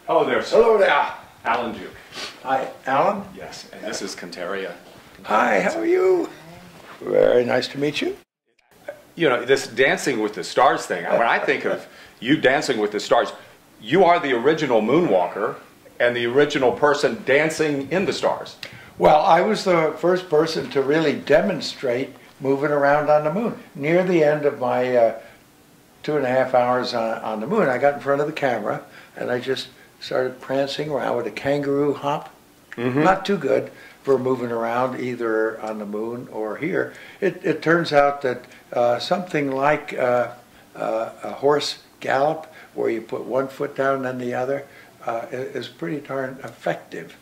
Hello there, sir. Hello there. Alan Duke. Hi, Alan. Yes, and this is Contaria. Hi, how are you? Very nice to meet you. You know, this Dancing with the Stars thing, when I think of you dancing with the stars, you are the original moonwalker and the original person dancing in the stars. Well, I was the first person to really demonstrate moving around on the moon. Near the end of my 2.5 hours on the moon, I got in front of the camera and I just started prancing around with a kangaroo hop. Not too good for moving around either on the moon or here. It turns out that something like a horse gallop, where you put one foot down and then the other, is pretty darn effective.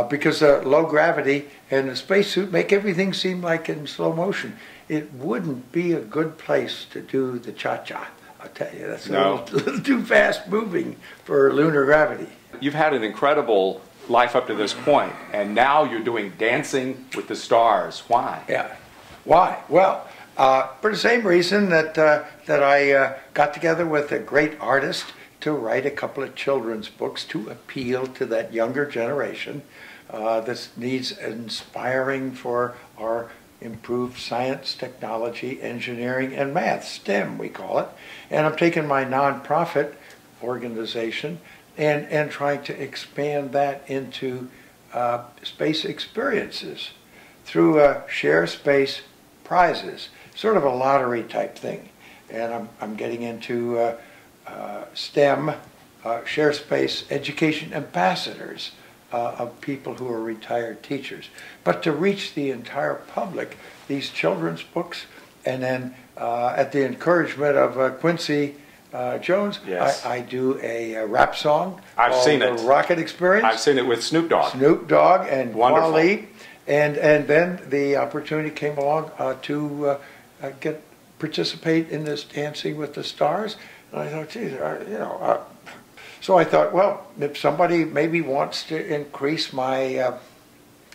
Because low gravity and the spacesuit make everything seem like in slow motion. It wouldn't be a good place to do the cha-cha. I'll tell you, that's a little too fast moving for lunar gravity. You've had an incredible life up to this point, and now you're doing Dancing with the Stars. Why? Yeah. Why? Well, for the same reason that I got together with a great artist to write a couple of children's books to appeal to that younger generation. This needs inspiring for our improved science, technology, engineering, and math, STEM we call it. And I'm taking my nonprofit organization and trying to expand that into space experiences through share space prizes, sort of a lottery type thing. And I'm getting into STEM, share space education ambassadors of people who are retired teachers. But to reach the entire public, these children's books, and then at the encouragement of Quincy Jones, yes. I do a rap song. I've seen it. The Rocket Experience. I've seen it with Snoop Dogg. Snoop Dogg and Wonderful. Wally. And then the opportunity came along to participate in this Dancing with the Stars. And I thought, geez, so I thought, well, if somebody maybe wants to increase my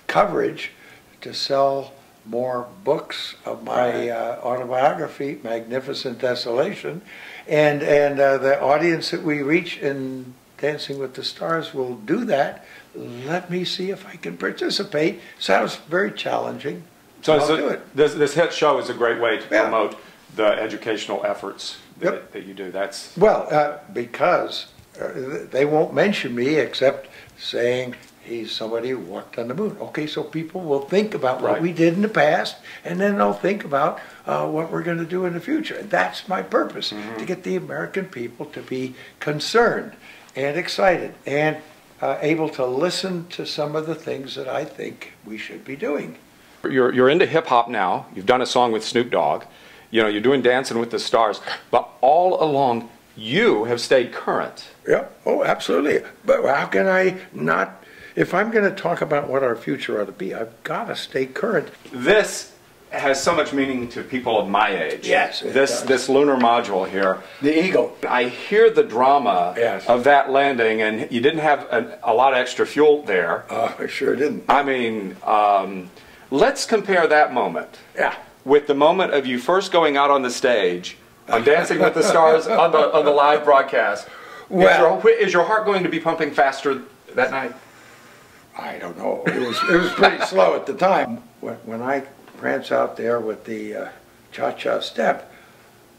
coverage to sell more books of my autobiography, Magnificent Desolation, and the audience that we reach in Dancing with the Stars will do that, let me see if I can participate. Sounds very challenging. So I'll do it. This hit show is a great way to promote the educational efforts that you do. That's well, because they won't mention me except saying he's somebody who walked on the moon. Okay, so people will think about what we did in the past, and then they'll think about what we're going to do in the future. And that's my purpose, to get the American people to be concerned and excited and able to listen to some of the things that I think we should be doing. You're into hip hop now. You've done a song with Snoop Dogg. You know, you're doing Dancing with the Stars, but all along you have stayed current. Yeah, oh, absolutely. But how can I not? If I'm going to talk about what our future ought to be, I've got to stay current. This has so much meaning to people of my age. Yes. This lunar module here. The Eagle. I hear the drama of that landing, and you didn't have a lot of extra fuel there. I sure didn't. I mean, let's compare that moment with the moment of you first going out on the stage on Dancing with the Stars on the live broadcast. Well, is your heart going to be pumping faster that night? I don't know. It was pretty slow at the time. When I prance out there with the cha-cha step,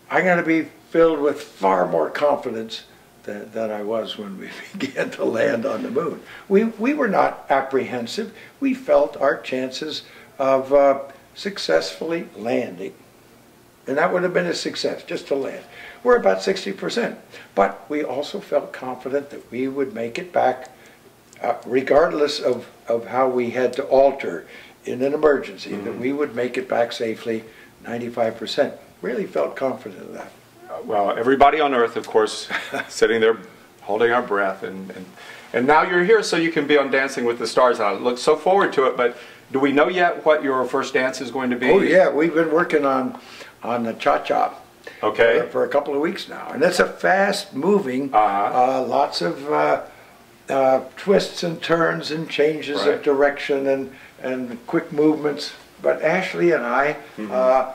I'm going to be filled with far more confidence than I was when we began to land on the moon. We were not apprehensive. We felt our chances of successfully landing. And that would have been a success, just to land. We're about 60%. But we also felt confident that we would make it back, regardless of how we had to alter in an emergency, that we would make it back safely, 95%. Really felt confident of that. Well, everybody on Earth, of course, sitting there holding our breath. And now you're here so you can be on Dancing with the Stars. I look so forward to it, but do we know yet what your first dance is going to be? Oh, yeah. We've been working on the cha-cha for a couple of weeks now. And it's a fast-moving, lots of twists and turns and changes of direction and quick movements. But Ashley and I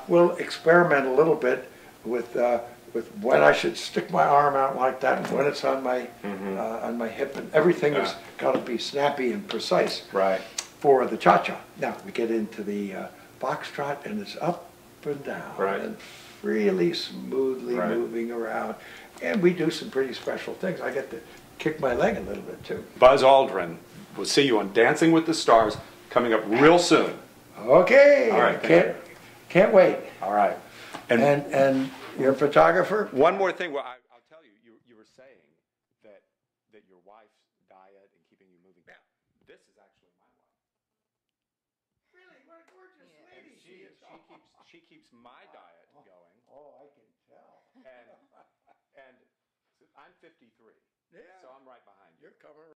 will experiment a little bit with with when I should stick my arm out like that, and when it's on my hip, and everything has got to be snappy and precise. Right. For the cha-cha. Now we get into the foxtrot, and it's up and down, right. and really smoothly moving around, and we do some pretty special things. I get to kick my leg a little bit too. Buzz Aldrin, we'll see you on Dancing with the Stars coming up real soon. Okay. All right. Can't wait. All right. And your photographer? One more thing. Well, I'll tell you. You were saying that your wife's diet and keeping you moving. Yeah. This is actually my wife. Really, what a gorgeous lady she is. She keeps my diet going. Oh, I can tell. And I'm 53. Yeah. So I'm right behind you. You're coming